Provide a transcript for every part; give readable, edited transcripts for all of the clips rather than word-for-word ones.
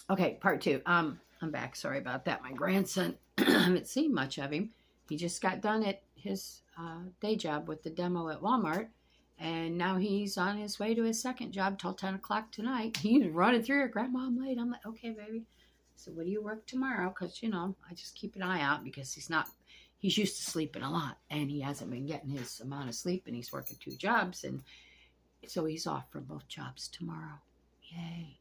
Okay, part two. I'm back. Sorry about that. My grandson, I haven't seen much of him. He just got done at his day job with the demo at Walmart, and now he's on his way to his second job till 10 o'clock tonight. He's running through it. Grandma, I'm late. I'm like, okay, baby. So, what do you work tomorrow? Because, I just keep an eye out because he's used to sleeping a lot, and he hasn't been getting his amount of sleep, and he's working 2 jobs, and so he's off from both jobs tomorrow. Yay.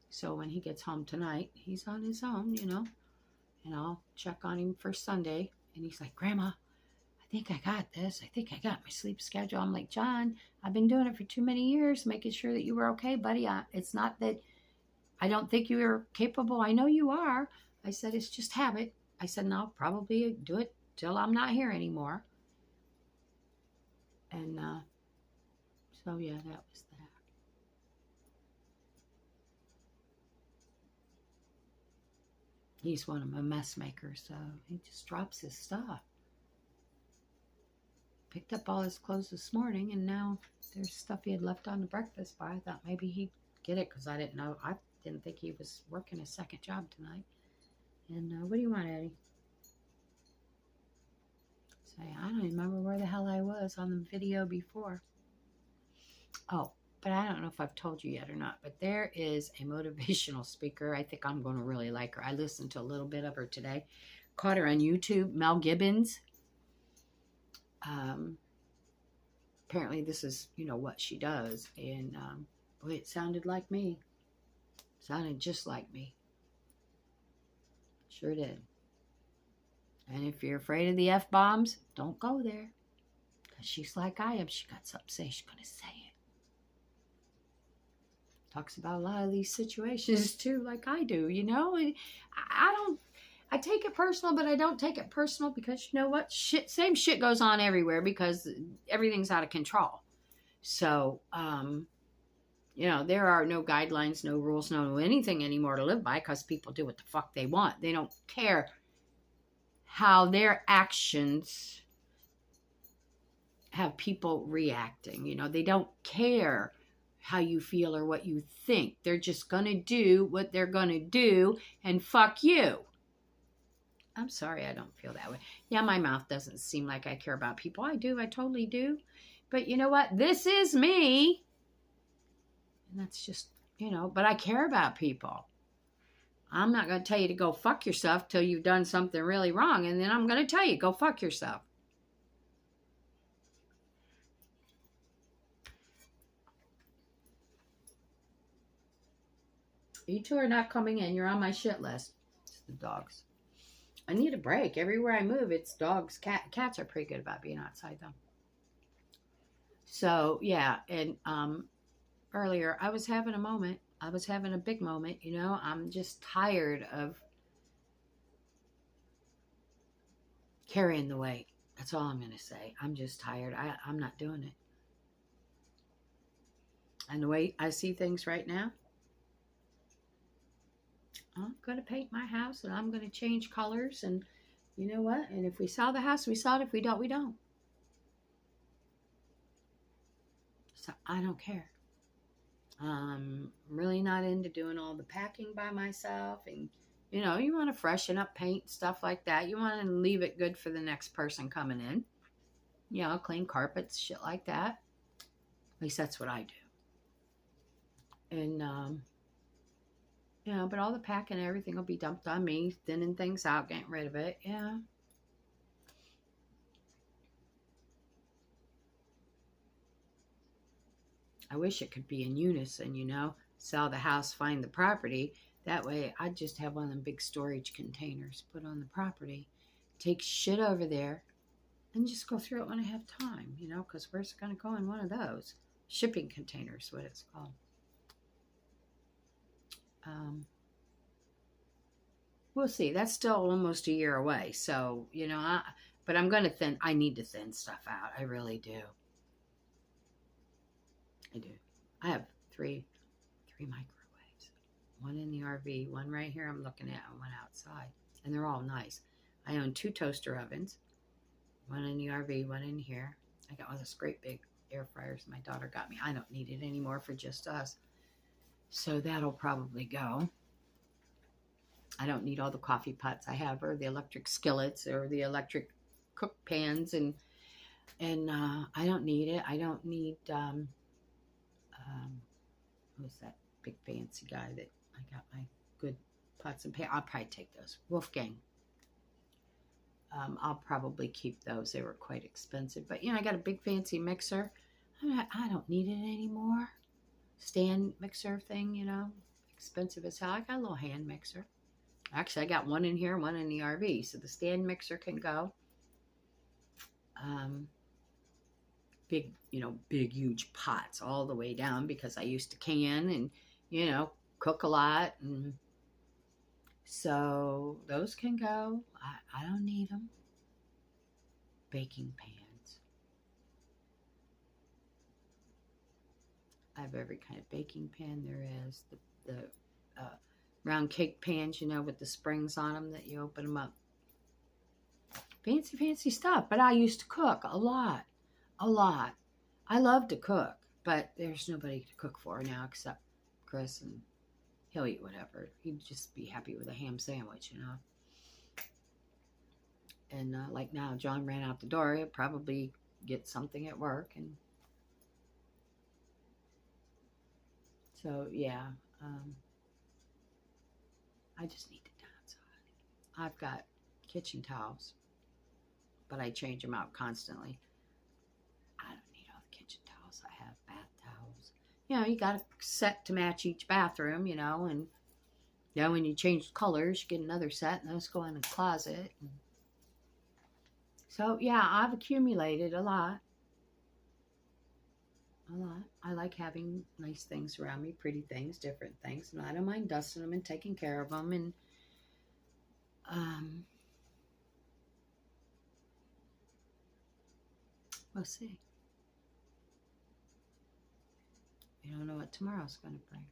So when he gets home tonight, he's on his own, and I'll check on him for Sunday. And he's like, Grandma, I think I got this. I think I got my sleep schedule. I'm like, John, I've been doing it for too many years, making sure that you were okay, buddy. It's not that I don't think you're capable. I know you are. I said, it's just habit. I said, and I'll probably do it till I'm not here anymore. And so, yeah, that was that. He's one of my mess makers, so he just drops his stuff. Picked up all his clothes this morning, and now there's stuff he had left on the breakfast bar. I thought maybe he'd get it because I didn't know. I didn't think he was working his second job tonight. And what do you want, Eddie? Say, I don't remember where the hell I was on the video before. Oh, but I don't know if I've told you yet or not, but there is a motivational speaker. I think I'm going to really like her. I listened to a little bit of her today. Caught her on YouTube, Mel Gibbons. Apparently this is, what she does. And, boy, it sounded like me. Sounded just like me. Sure did. And if you're afraid of the F-bombs, don't go there. Because she's like I am. She got something to say. She's going to say it. Talks about a lot of these situations, too, like I do, I take it personal, but I don't take it personal because you know what? Same shit goes on everywhere because everything's out of control. So, there are no guidelines, no rules, no anything anymore to live by because people do what the fuck they want. They don't care how their actions have people reacting. They don't care how you feel or what you think. They're just going to do what they're going to do and fuck you. I'm sorry I don't feel that way. Yeah, my mouth doesn't seem like I care about people. I do. I totally do. But you know what? This is me. And that's just, but I care about people. I'm not going to tell you to go fuck yourself till you've done something really wrong. And then I'm going to tell you, go fuck yourself. You two are not coming in. You're on my shit list. It's the dogs. I need a break. Everywhere I move, it's dogs. Cats are pretty good about being outside, though. So, yeah. And earlier, I was having a moment. I was having a big moment. I'm just tired of carrying the weight. That's all I'm going to say. I'm just tired. I'm not doing it. And the way I see things right now, I'm going to paint my house and I'm going to change colors. And you know what? And if we sell the house, we sell it. If we don't, we don't. So I don't care. I'm really not into doing all the packing by myself. And, you want to freshen up, paint, stuff like that. You want to leave it good for the next person coming in. Clean carpets, shit like that. At least that's what I do. And, but all the packing and everything will be dumped on me, thinning things out, getting rid of it. Yeah. I wish it could be in unison, sell the house, find the property. That way I'd just have one of them big storage containers put on the property, take shit over there, and just go through it when I have time, because where's it going to go in one of those? Shipping containers, what it's called. We'll see. That's still almost a year away. So, but I'm going to I need to thin stuff out. I really do. I do. I have three microwaves. One in the RV, one right here I'm looking at, and one outside. And they're all nice. I own 2 toaster ovens. One in the RV, one in here. I got one of those great big air fryers my daughter got me. I don't need it anymore for just us. So that'll probably go. I don't need all the coffee pots I have, or the electric skillets, or the electric cook pans, and I don't need it. I don't need who's that big fancy guy that I got my good pots and pans. I'll probably take those. Wolfgang. I'll probably keep those. They were quite expensive. But, I got a big fancy mixer. I don't need it anymore. Stand mixer thing, expensive as hell. I got a little hand mixer. Actually, I got one in here, one in the RV. So the stand mixer can go. Big, big, huge pots all the way down because I used to can and, cook a lot. And so those can go. I don't need them. Baking pans. I have every kind of baking pan there is. The round cake pans, with the springs on them that you open them up. Fancy, fancy stuff. But I used to cook a lot. A lot. I love to cook, but there's nobody to cook for now except Chris, and he'll eat whatever. He'd just be happy with a ham sandwich, And like now, John ran out the door. He'll probably get something at work, and so yeah. I just need to downsize. I've got kitchen towels, but I change them out constantly. I don't need all the kitchen towels. I have bath towels. You got a set to match each bathroom, and when you change colors, you get another set, and those go in the closet. So, yeah, I've accumulated a lot. A lot. I like having nice things around me, pretty things, different things, and I don't mind dusting them and taking care of them, and we'll see. You don't know what tomorrow's going to bring.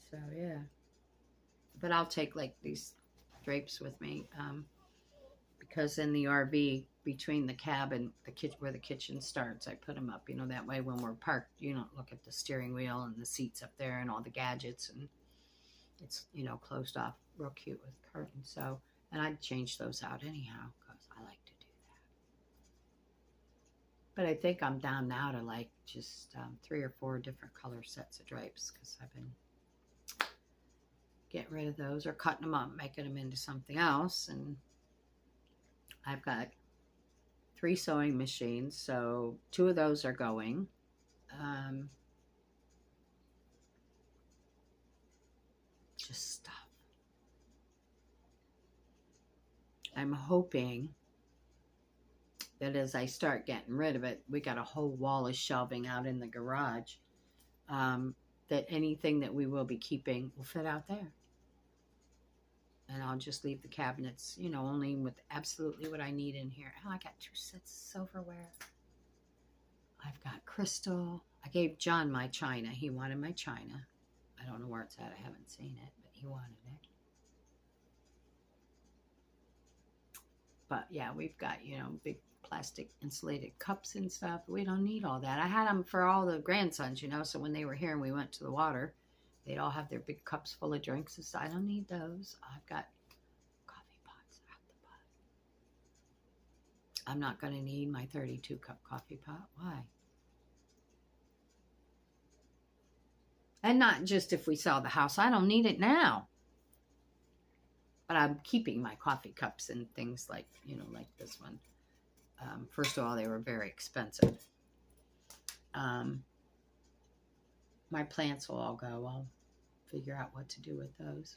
So, yeah. But I'll take, like, these drapes with me, because in the RV, between the cab and the kitchen, where the kitchen starts, I put them up, that way when we're parked, you don't look at the steering wheel and the seats up there and all the gadgets, and it's, closed off real cute with curtains. So, and I'd change those out anyhow, because I like to do that. But I think I'm down now to like just 3 or 4 different color sets of drapes, because I've been getting rid of those or cutting them up, making them into something else. And I've got 3 sewing machines, so 2 of those are going. Just stuff. I'm hoping that as I start getting rid of it, we got a whole wall of shelving out in the garage, that anything that we will be keeping will fit out there. And I'll just leave the cabinets, only with absolutely what I need in here. Oh, I got 2 sets of silverware. I've got crystal. I gave John my china. He wanted my china. I don't know where it's at. I haven't seen it, but he wanted it. But yeah, we've got, big plastic insulated cups and stuff. We don't need all that. I had them for all the grandsons, so when they were here and we went to the water, they'd all have their big cups full of drinks. So I don't need those. I've got coffee pots out the butt. I'm not going to need my 32 cup coffee pot. Why? And not just if we sell the house. I don't need it now. But I'm keeping my coffee cups and things like, like this one. First of all, they were very expensive. My plants will all go. I'll figure out what to do with those.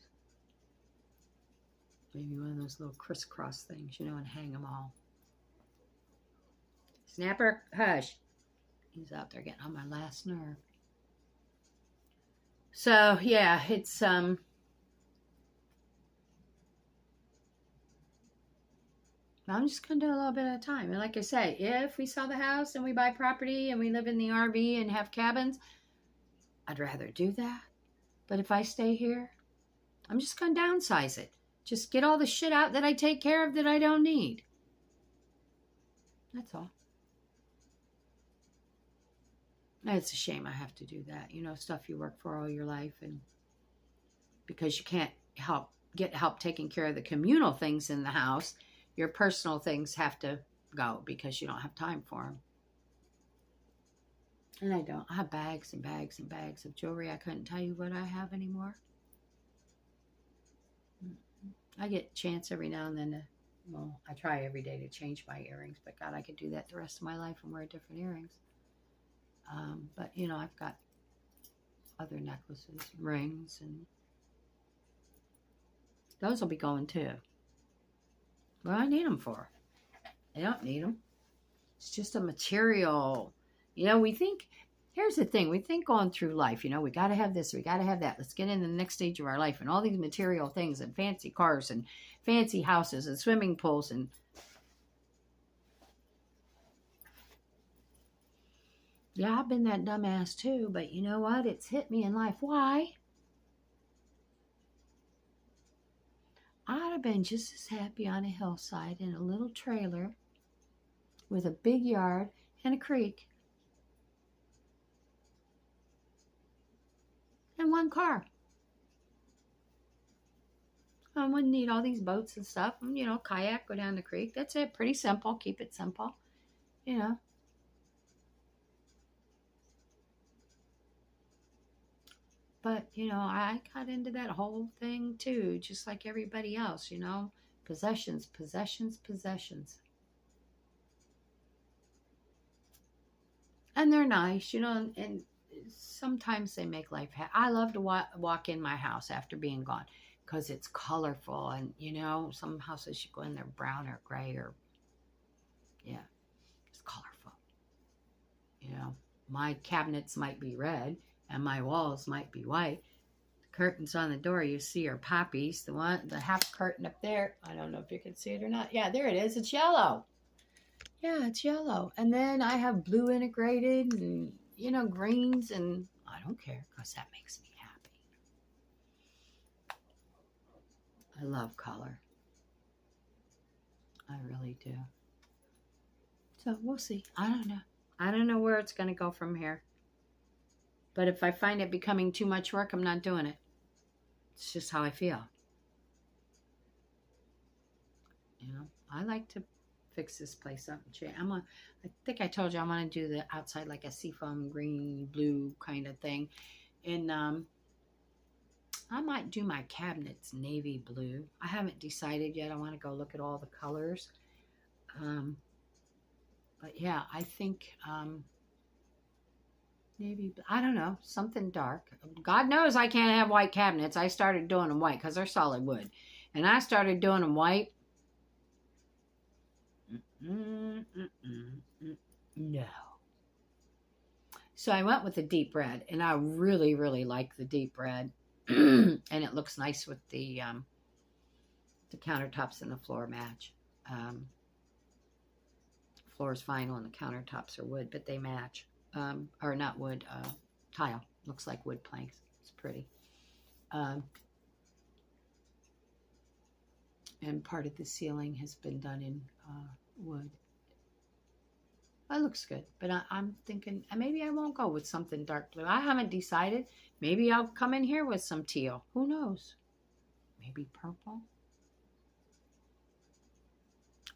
Maybe one of those little crisscross things, and hang them all. Snapper, hush. He's out there getting on my last nerve. So, yeah, it's, I'm just going to do a little bit at a time. And like I say, if we sell the house and we buy property and we live in the RV and have cabins, I'd rather do that. But if I stay here, I'm just going to downsize it. Just get all the shit out that I take care of that I don't need. That's all. It's a shame I have to do that. Stuff you work for all your life and because you can't get help taking care of the communal things in the house. Your personal things have to go because you don't have time for them. And I don't. I have bags and bags and bags of jewelry. I couldn't tell you what I have anymore. I get a chance every now and then to, well, I try every day to change my earrings, but God, I could do that the rest of my life and wear different earrings. But, you know, I've got other necklaces, rings, and those will be going too. What do I need them for? I don't need them. It's just a material. You know, we think, here's the thing. We think going through life, you know, we got to have this, we got to have that. Let's get into the next stage of our life and all these material things and fancy cars and fancy houses and swimming pools. And yeah, I've been that dumbass too, but you know what? It's hit me in life. Why? I'd have been just as happy on a hillside in a little trailer with a big yard and a creek and one car. I wouldn't need all these boats and stuff. You know, kayak, go down the creek. That's it. Pretty simple. Keep it simple. You know. But, you know, I got into that whole thing too, just like everybody else, you know. Possessions, possessions, possessions. And they're nice, you know, and sometimes they make life happy. I love to walk in my house after being gone because it's colorful. And, you know, some houses you go in, they're brown or gray or, yeah, it's colorful. You know, my cabinets might be red and my walls might be white. The curtains on the door you see are poppies. The half curtain up there, I don't know if you can see it or not. Yeah, there it is. It's yellow. Yeah, it's yellow. And then I have blue integrated and, you know, greens, and I don't care because that makes me happy. I love color. I really do. So we'll see. I don't know. I don't know where it's going to go from here. But if I find it becoming too much work, I'm not doing it. It's just how I feel. You know, I like to fix this place up. I think I told you I want to do the outside like a seafoam green, blue kind of thing. And I might do my cabinets navy blue. I haven't decided yet. I want to go look at all the colors. But yeah, I think maybe, I don't know, something dark. God knows I can't have white cabinets. I started doing them white because they're solid wood. And I started doing them white. No. So I went with the deep red, and I really, really like the deep red. And it looks nice with the countertops and the floor match. Floor is vinyl and the countertops are wood, but they match. Or not wood, tile. Looks like wood planks. It's pretty. And part of the ceiling has been done in wood. That looks good, but I'm thinking maybe I won't go with something dark blue. I haven't decided. Maybe I'll come in here with some teal. Who knows? Maybe purple.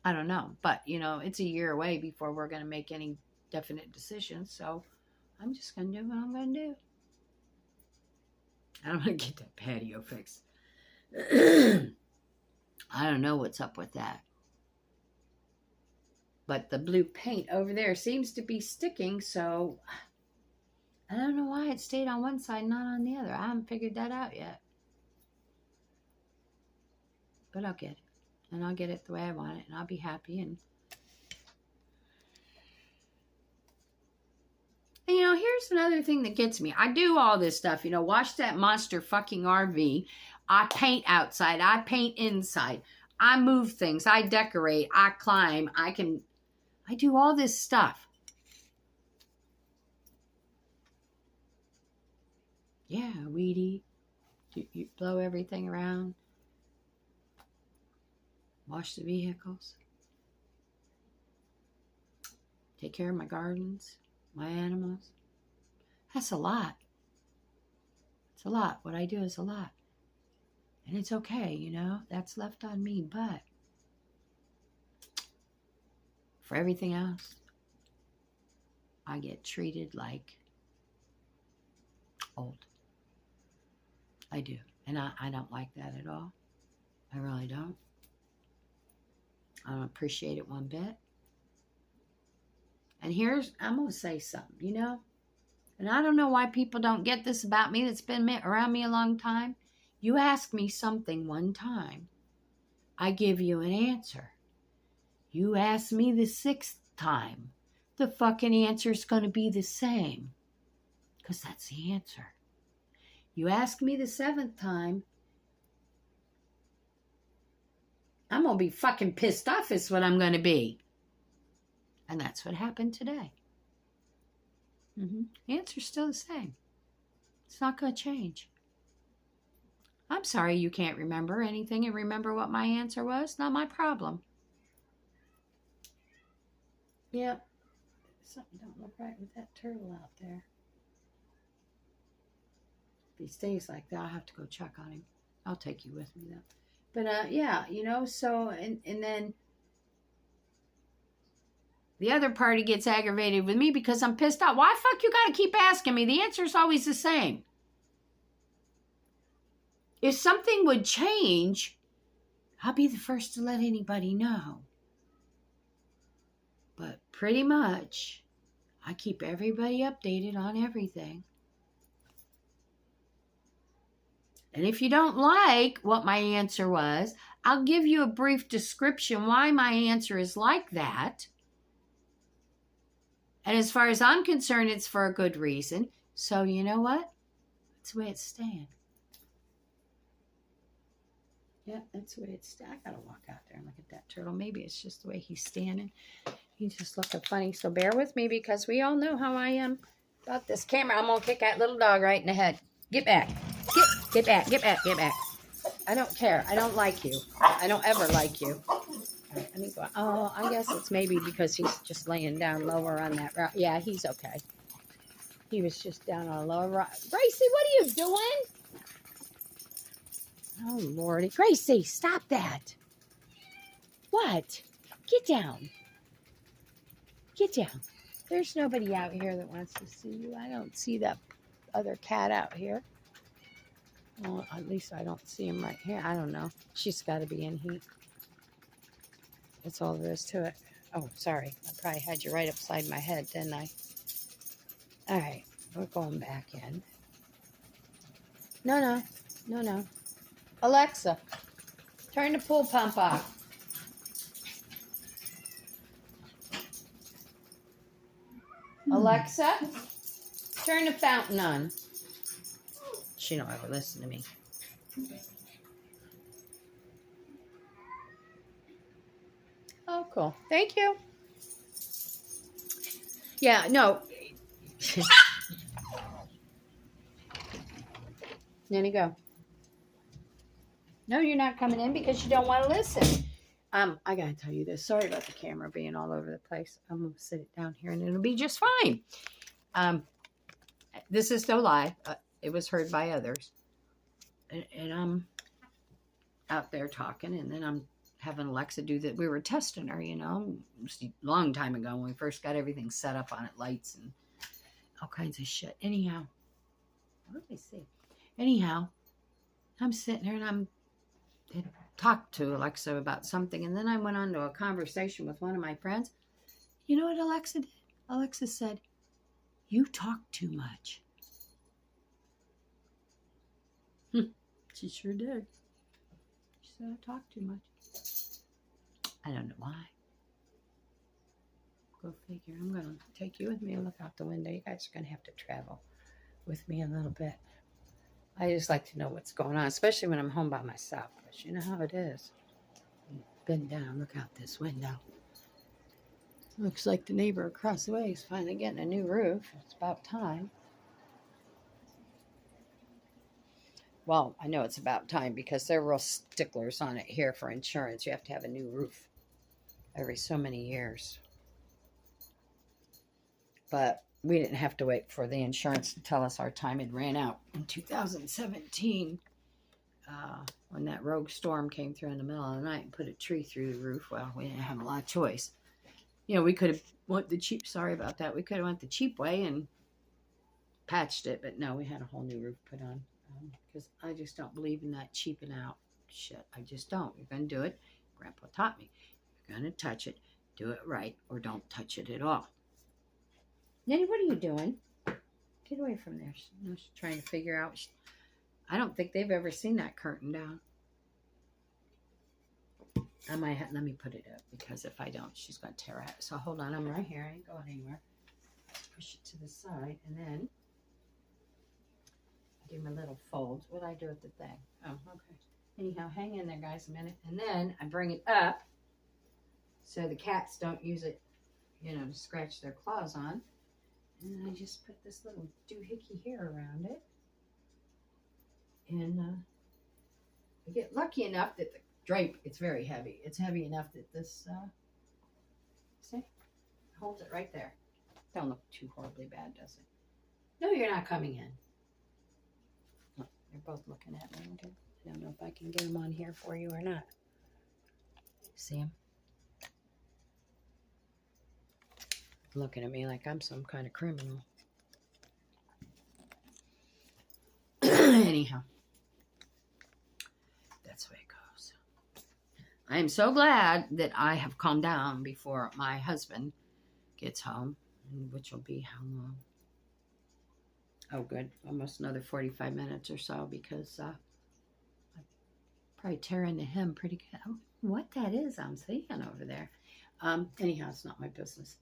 I don't know, but you know, it's a year away before we're going to make any definite decisions, so I'm just going to do what I'm going to do. I'm going to get that patio fixed. I don't know what's up with that. But the blue paint over there seems to be sticking, so I don't know why it stayed on one side, not on the other. I haven't figured that out yet. But I'll get it. And I'll get it the way I want it, and I'll be happy. And you know, here's another thing that gets me. I do all this stuff, you know, wash that monster fucking RV. I paint outside. I paint inside. I move things. I decorate. I climb. I do all this stuff. Yeah, weed eat. You blow everything around. Wash the vehicles. Take care of my gardens, my animals. That's a lot. It's a lot. What I do is a lot. And it's okay, you know, that's left on me. But for everything else, I get treated like old. I do. And I don't like that at all. I really don't. I don't appreciate it one bit. And I'm going to say something, you know. And I don't know why people don't get this about me that's been around me a long time. You ask me something one time, I give you an answer. You ask me the 6th time, the fucking answer's going to be the same. Because that's the answer. You ask me the 7th time, I'm going to be fucking pissed off is what I'm going to be. And that's what happened today. The answer's still the same. It's not going to change. I'm sorry you can't remember anything and remember what my answer was. Not my problem. Yep. Something don't look right with that turtle out there. If he stays like that, I'll have to go check on him. I'll take you with me, though. But, yeah, you know, so, and then the other party gets aggravated with me because I'm pissed off. Why fuck you got to keep asking me? The answer's always the same. If something would change, I'll be the first to let anybody know. But pretty much, I keep everybody updated on everything. And if you don't like what my answer was, I'll give you a brief description why my answer is like that. And as far as I'm concerned, it's for a good reason. So you know what? That's the way it's staying. Yeah, that's the way it's staying. I gotta walk out there and look at that turtle. Maybe it's just the way he's standing. He's just looking funny. So bear with me because we all know how I am about this camera. I'm gonna kick that little dog right in the head. Get back. Get back. Get back. Get back. I don't care. I don't like you. I don't ever like you. All right, let me go. Oh, I guess it's maybe because he's just laying down lower on that rock. Yeah, he's okay. He was just down on a lower rock. Gracie, what are you doing? Oh, Lordy. Gracie, stop that. What? Get down. Get down. There's nobody out here that wants to see you. I don't see that other cat out here. Well, at least I don't see him right here. I don't know. She's got to be in heat. That's all there is to it. Oh, sorry. I probably had you right upside my head, didn't I? All right. We're going back in. No. Alexa, turn the pool pump off. Alexa, turn the fountain on. She don't ever listen to me. Oh, cool. Thank you. Yeah, no. There you go. No, you're not coming in because you don't want to listen. I gotta tell you this. Sorry about the camera being all over the place. I'm gonna sit it down here and it'll be just fine. This is no lie. It was heard by others. And I'm out there talking, and then I'm having Alexa do that. We were testing her, you know, a long time ago when we first got everything set up on it, lights and all kinds of shit. Anyhow, what did I say? Anyhow, I'm sitting there and I talked to Alexa about something, and then I went on to a conversation with one of my friends. You know what Alexa did? Alexa said, "You talk too much." She sure did. She said I talk too much. I don't know why. Go figure. I'm going to take you with me and look out the window. You guys are going to have to travel with me a little bit. I just like to know what's going on, especially when I'm home by myself. Because you know how it is. Bend down, look out this window. Looks like the neighbor across the way is finally getting a new roof. It's about time. Well, I know it's about time because they're real sticklers on it here for insurance. You have to have a new roof every so many years. But we didn't have to wait for the insurance to tell us our time had ran out in 2017. when that rogue storm came through in the middle of the night and put a tree through the roof. Well, we didn't have a lot of choice. You know, we could have went the cheap, sorry about that. We could have went the cheap way and patched it, but no, we had a whole new roof put on. Because I just don't believe in that cheaping out shit. I just don't. You're going to do it. Grandpa taught me. You're going to touch it. Do it right, or don't touch it at all. Nanny, what are you doing? Get away from there. She's trying to figure out. I don't think they've ever seen that curtain down. I might have, let me put it up, because if I don't, she's going to tear it. So hold on, I'm right here. I ain't going anywhere. Push it to the side, and then I do my little folds. What do I do with the thing? Oh, okay. Anyhow, hang in there, guys, a minute. And then I bring it up so the cats don't use it, you know, to scratch their claws on. And then I just put this little doohickey here around it. And I get lucky enough that the drape, it's very heavy. It's heavy enough that this, see, holds it right there. Don't look too horribly bad, does it? No, you're not coming in. Oh, they're both looking at me. Okay. I don't know if I can get them on here for you or not. See them? Looking at me like I'm some kind of criminal. Anyhow, that's the way it goes. I am so glad that I have calmed down before my husband gets home, which will be how long? Oh, good. Almost another 45 minutes or so, because I probably tear into him pretty good. Oh, what that is I'm seeing over there. Anyhow, it's not my business.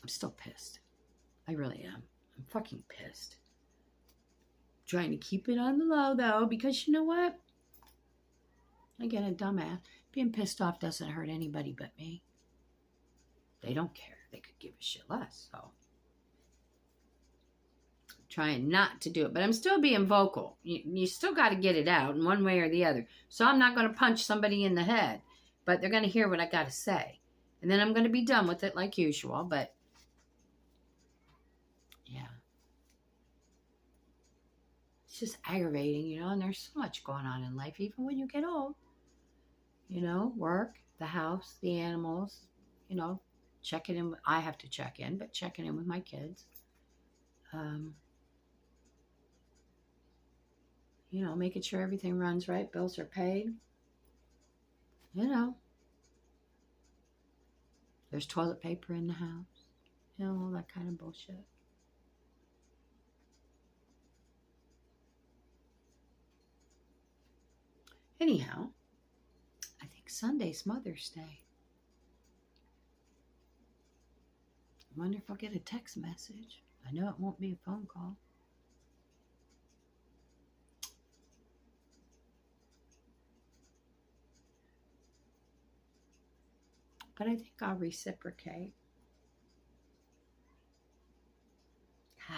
I'm still pissed. I really am. I'm fucking pissed. Trying to keep it on the low, though, because you know what? Again, a dumbass. Being pissed off doesn't hurt anybody but me. They don't care. They could give a shit less, so. I'm trying not to do it, but I'm still being vocal. You still got to get it out in one way or the other. So I'm not going to punch somebody in the head, but they're going to hear what I got to say. And then I'm going to be done with it like usual, but yeah. It's just aggravating, you know, and there's so much going on in life, even when you get old. You know, work, the house, the animals, you know, checking in. I have to check in, but checking in with my kids. You know, making sure everything runs right, bills are paid. You know, there's toilet paper in the house. You know, all that kind of bullshit. Anyhow, I think Sunday's Mother's Day. I wonder if I'll get a text message. I know it won't be a phone call. But I think I'll reciprocate. God,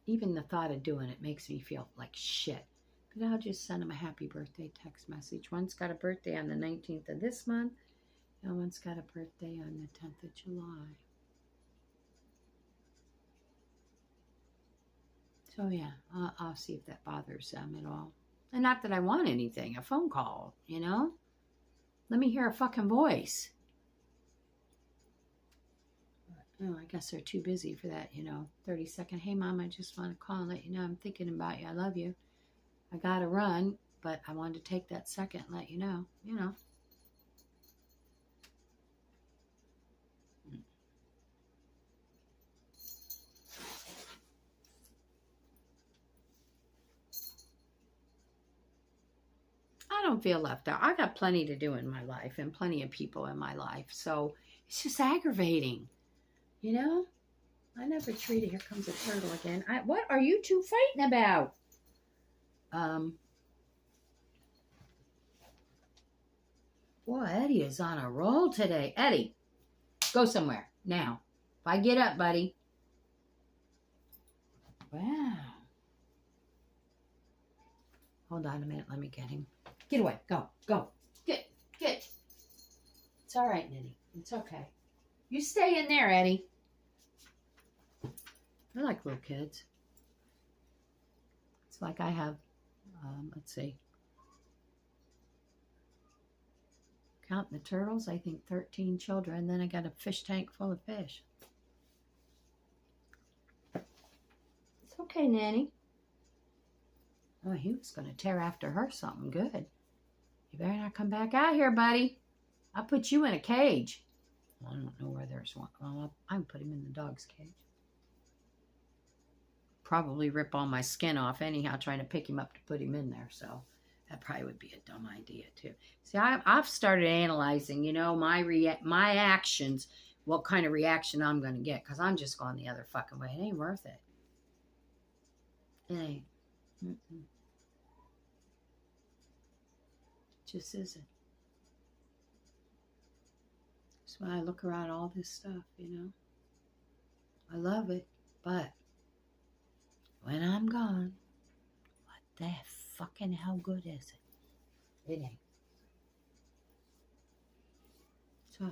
even the thought of doing it makes me feel like shit. But I'll just send them a happy birthday text message. One's got a birthday on the 19th of this month, and one's got a birthday on the 10th of July. So yeah, I'll see if that bothers them at all. And not that I want anything, a phone call, you know? Let me hear a fucking voice. Oh, I guess they're too busy for that, you know. 30-second, hey, Mom, I just want to call and let you know I'm thinking about you. I love you. I got to run, but I wanted to take that second and let you know, you know. I don't feel left out. I got plenty to do in my life and plenty of people in my life. So it's just aggravating, you know. I never treated, here comes a turtle again. What are you two fighting about? Boy, Eddie is on a roll today. Eddie, go somewhere now. If I get up, buddy. Wow. Hold on a minute. Let me get him. Get away. Go. Go. Get. It's all right, Nitty. It's okay. You stay in there, Eddie. They're like little kids. It's like I have Let's see. Counting the turtles, I think 13 children. Then I got a fish tank full of fish. It's okay, Nanny. Oh, he was going to tear after her something good. You better not come back out here, buddy. I'll put you in a cage. Well, I don't know where there's one. Well, I can put him in the dog's cage. Probably rip all my skin off anyhow, trying to pick him up to put him in there. So that probably would be a dumb idea too. See, I've started analyzing, you know, my actions, what kind of reaction I'm going to get, because I'm just going the other fucking way. It ain't worth it. It ain't. Mm-mm. Just isn't. That's why I look around all this stuff, you know. I love it, but when I'm gone, what the fucking hell good is it? It ain't. So,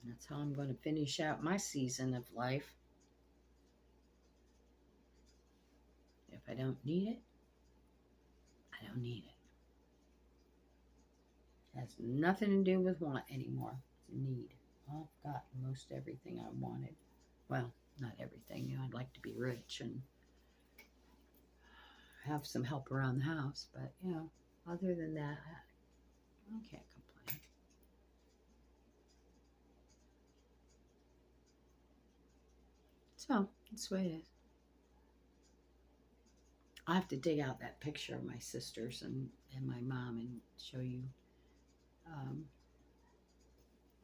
that's how I'm going to finish out my season of life. If I don't need it, I don't need it. It has nothing to do with want anymore. It's a need. I've got most everything I wanted. Well, not everything. You know, I'd like to be rich and have some help around the house. But, you know, other than that, I can't complain. So, that's the way it is. I have to dig out that picture of my sisters and my mom and show you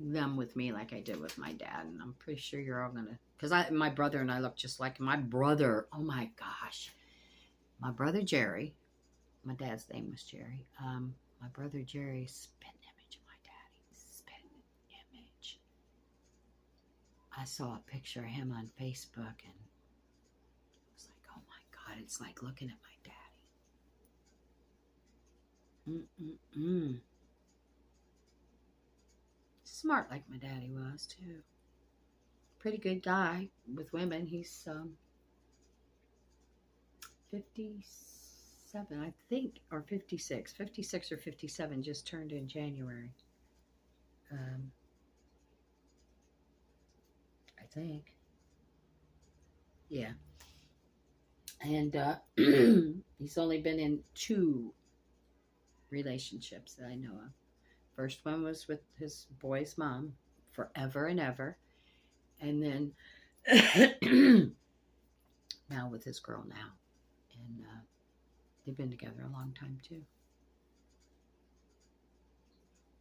them with me like I did with my dad. And I'm pretty sure you're all going to, because my brother and I look just like my brother. Oh my gosh. My brother Jerry, my dad's name was Jerry. My brother Jerry, spit image of my daddy. Spit image. I saw a picture of him on Facebook and I was like, oh my God, it's like looking at my daddy. Smart like my daddy was too. Pretty good guy with women. He's 57, I think, or 56. 56 or 57, just turned in January. I think. Yeah. And he's only been in 2 relationships that I know of. First one was with his boy's mom, forever and ever. And then now with his girl now. And they've been together a long time too.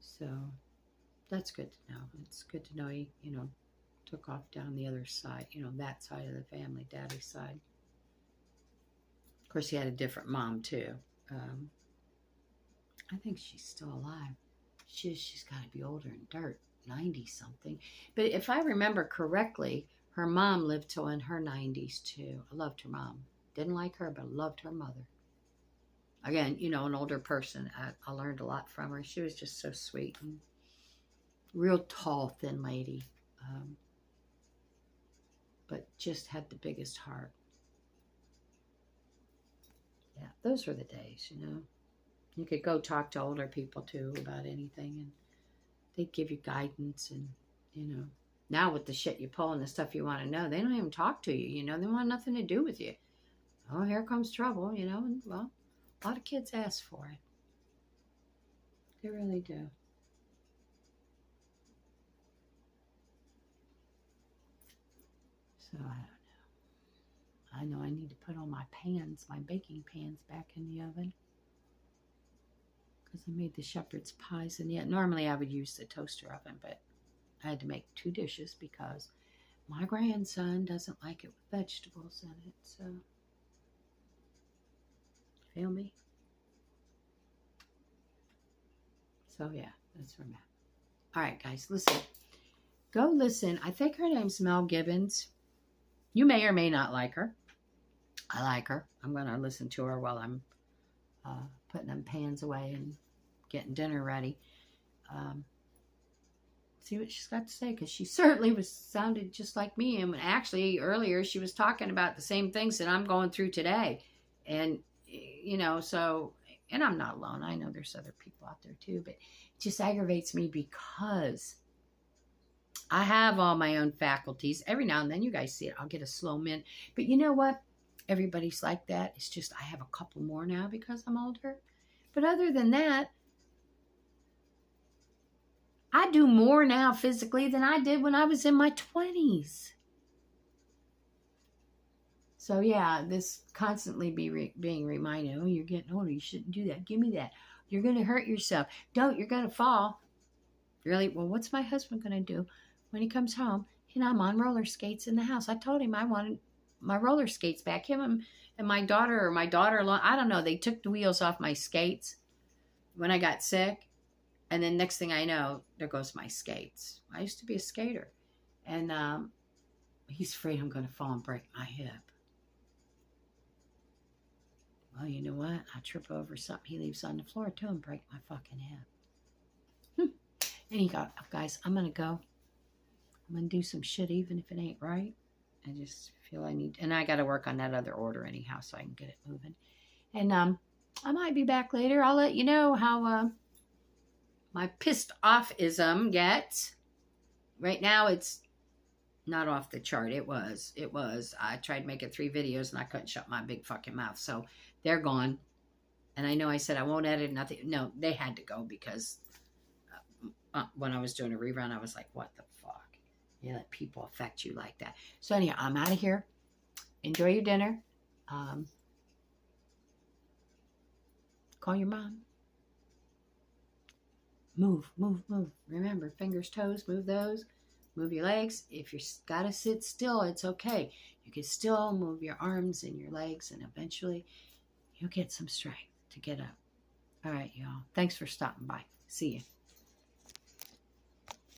So that's good to know. It's good to know he, you know, took off down the other side, you know, that side of the family, daddy's side. Of course, he had a different mom too. I think she's still alive. She's got to be older than dirt, 90 something. But if I remember correctly, her mom lived till in her 90s too. I loved her mom. Didn't like her, but loved her mother. Again, you know, an older person. I learned a lot from her. She was just so sweet and real tall, thin lady. But just had the biggest heart. Yeah, those were the days, you know. You could go talk to older people too about anything and they'd give you guidance and, you know. Now with the shit you pull and the stuff you want to know, they don't even talk to you, you know. They want nothing to do with you. Oh, here comes trouble, you know. And, well, a lot of kids ask for it. They really do. So, I don't know. I know I need to put all my pans, my baking pans back in the oven. Because I made the shepherd's pies. And yet, normally I would use the toaster oven, but I had to make 2 dishes because my grandson doesn't like it with vegetables in it. So, feel me? So, yeah, that's where I'm at. All right, guys, listen. Go listen. I think her name's Mel Gibbons. You may or may not like her. I like her. I'm going to listen to her while I'm putting them pans away and getting dinner ready. see what she's got to say, because she certainly sounded just like me. And actually, earlier she was talking about the same things that I'm going through today. And, you know, so, and I'm not alone. I know there's other people out there too, but it just aggravates me because I have all my own faculties. Every now and then, you guys see it, I'll get a slow mint. But you know what? Everybody's like that. It's just I have a couple more now because I'm older. But other than that, I do more now physically than I did when I was in my 20s. So yeah, this constantly being reminded, oh, you're getting older, you shouldn't do that. Give me that. You're going to hurt yourself. Don't, you're going to fall. Really? Well, what's my husband going to do when he comes home? And I'm on roller skates in the house. I told him I wanted my roller skates back. Him and my daughter, or my daughter-in-law, I don't know, they took the wheels off my skates when I got sick. And then next thing I know, there goes my skates. I used to be a skater. And he's afraid I'm going to fall and break my hip. Well, you know what? I trip over something he leaves on the floor too and break my fucking hip. Anyhow, guys, I'm going to go. I'm going to do some shit even if it ain't right. I just feel I need, and I got to work on that other order anyhow so I can get it moving. And I might be back later. I'll let you know how my pissed offism gets. Right now it's not off the chart. It was. I tried making 3 videos and I couldn't shut my big fucking mouth. So they're gone. And I know I said I won't edit nothing. No, they had to go because when I was doing a rerun, I was like, what the fuck? You let people affect you like that. So anyhow, I'm out of here. Enjoy your dinner. Call your mom. Move. Remember, fingers, toes, move those. Move your legs. If you gotta sit still, it's okay. You can still move your arms and your legs, and eventually you'll get some strength to get up. All right, y'all. Thanks for stopping by. See you.